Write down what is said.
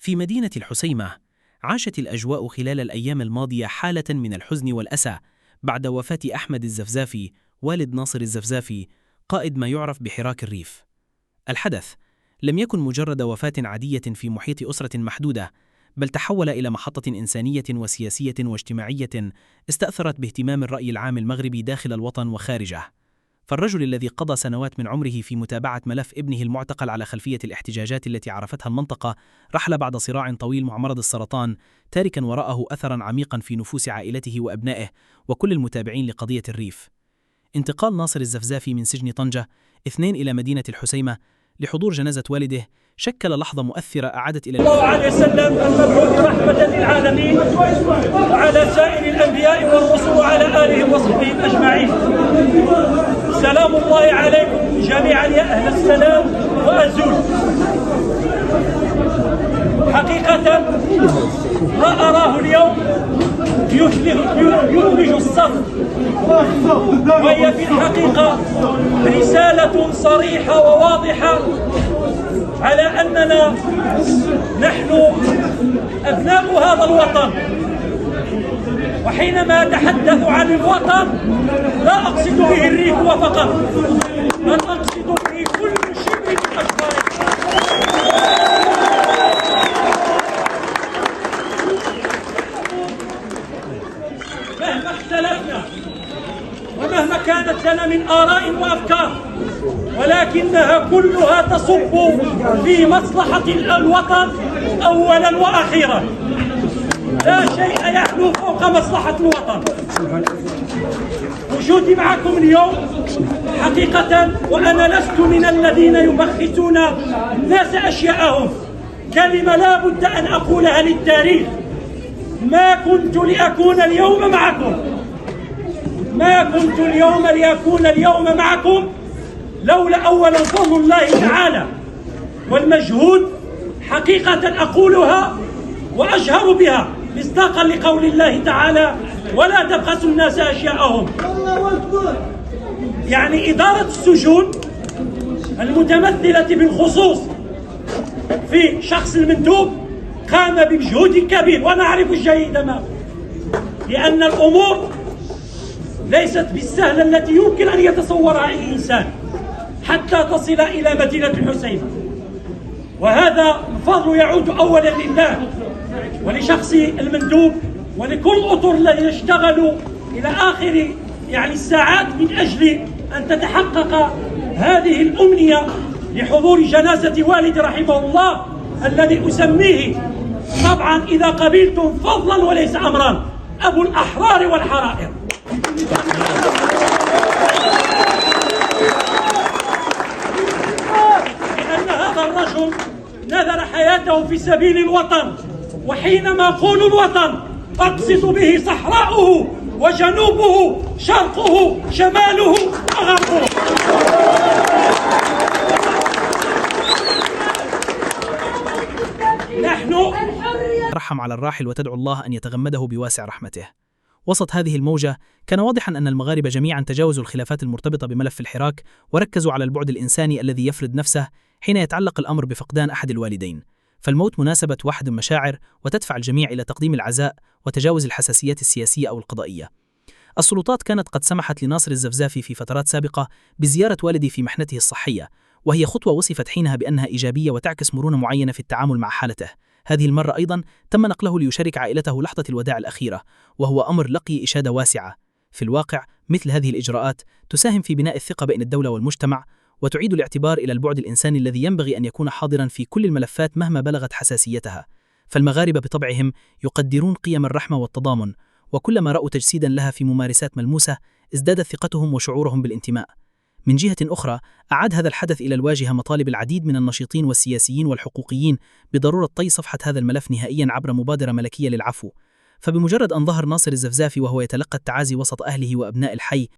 في مدينة الحسيمة عاشت الأجواء خلال الأيام الماضية حالة من الحزن والأسى بعد وفاة أحمد الزفزافي والد ناصر الزفزافي قائد ما يعرف بحراك الريف. الحدث لم يكن مجرد وفاة عادية في محيط أسرة محدودة، بل تحول إلى محطة إنسانية وسياسية واجتماعية استأثرت باهتمام الرأي العام المغربي داخل الوطن وخارجه. فالرجل الذي قضى سنوات من عمره في متابعة ملف ابنه المعتقل على خلفية الاحتجاجات التي عرفتها المنطقة رحل بعد صراع طويل مع مرض السرطان، تاركا وراءه أثرا عميقا في نفوس عائلته وأبنائه وكل المتابعين لقضية الريف. انتقال ناصر الزفزافي من سجن طنجة 2 إلى مدينة الحسيمة لحضور جنازة والده شكل لحظة مؤثرة أعادت إلى الله عليه وسلم المبعوث رحمة للعالمين وعلى سائر الأنبياء والرسل وعلى آله وصحبه أجمعين. سلام الله عليكم جميعا يا أهل السلام وأزول. حقيقة ما أراه اليوم يولج الصف، وهي في الحقيقة رسالة صريحة وواضحة على أننا نحن أبناء هذا الوطن. وحينما أتحدث عن الوطن لا أقصد به الريف فقط، بل أقصد به كل شبر من أشجاره. مهما اختلفنا ومهما كانت لنا من آراء وأفكار، ولكنها كلها تصب في مصلحة الوطن أولا وأخيرا. لا شيء يحلو فوق مصلحة الوطن. وجودي معكم اليوم حقيقة وأنا لست من الذين يبخسون الناس أشياءهم، كلمة لا بد أن أقولها للتاريخ: ما كنت لأكون اليوم معكم، ما كنت اليوم لأكون اليوم معكم لولا أولا فضل الله تعالى والمجهود. حقيقة أقولها وأجهر بها مصداقا لقول الله تعالى: ولا تبخسوا الناس أشياءهم. يعني إدارة السجون المتمثلة بالخصوص في شخص المندوب قام بمجهود كبير، وأنا أعرف جيدا ما، لأن الأمور ليست بالسهلة التي يمكن أن يتصورها أي إنسان حتى تصل إلى مدينة الحسيمة. وهذا الفضل يعود أولا لله ولشخص المندوب ولكل الأطر الذين اشتغلوا إلى آخر الساعات من أجل أن تتحقق هذه الأمنية لحضور جنازة والدي رحمه الله، الذي أسميه طبعا إذا قبلتم فضلا وليس أمرا أبو الأحرار والحرائر. لأن هذا الرجل نذر حياته في سبيل الوطن، وحينما أقول الوطن أقصد به صحراؤه وجنوبه، شرقه، شماله، وغربه. نحن ترحم على الراحل وتدعو الله أن يتغمده بواسع رحمته. وسط هذه الموجة كان واضحا أن المغاربة جميعا تجاوزوا الخلافات المرتبطة بملف الحراك وركزوا على البعد الإنساني الذي يفرض نفسه حين يتعلق الأمر بفقدان أحد الوالدين. فالموت مناسبة واحد مشاعر وتدفع الجميع إلى تقديم العزاء وتجاوز الحساسيات السياسية أو القضائية. السلطات كانت قد سمحت لناصر الزفزافي في فترات سابقة بزيارة والدي في محنته الصحية، وهي خطوة وصفت حينها بأنها إيجابية وتعكس مرونة معينة في التعامل مع حالته. هذه المرة أيضا تم نقله ليشارك عائلته لحظة الوداع الأخيرة، وهو أمر لقي إشادة واسعة. في الواقع مثل هذه الإجراءات تساهم في بناء الثقة بين الدولة والمجتمع، وتعيد الاعتبار إلى البعد الإنساني الذي ينبغي أن يكون حاضرا في كل الملفات مهما بلغت حساسيتها. فالمغاربة بطبعهم يقدرون قيم الرحمة والتضامن، وكلما رأوا تجسيدا لها في ممارسات ملموسة ازدادت ثقتهم وشعورهم بالانتماء. من جهة أخرى أعاد هذا الحدث إلى الواجهة مطالب العديد من النشيطين والسياسيين والحقوقيين بضرورة طي صفحة هذا الملف نهائيا عبر مبادرة ملكية للعفو. فبمجرد أن ظهر ناصر الزفزافي وهو يتلقى التعازي وسط أهله وأبناء الحي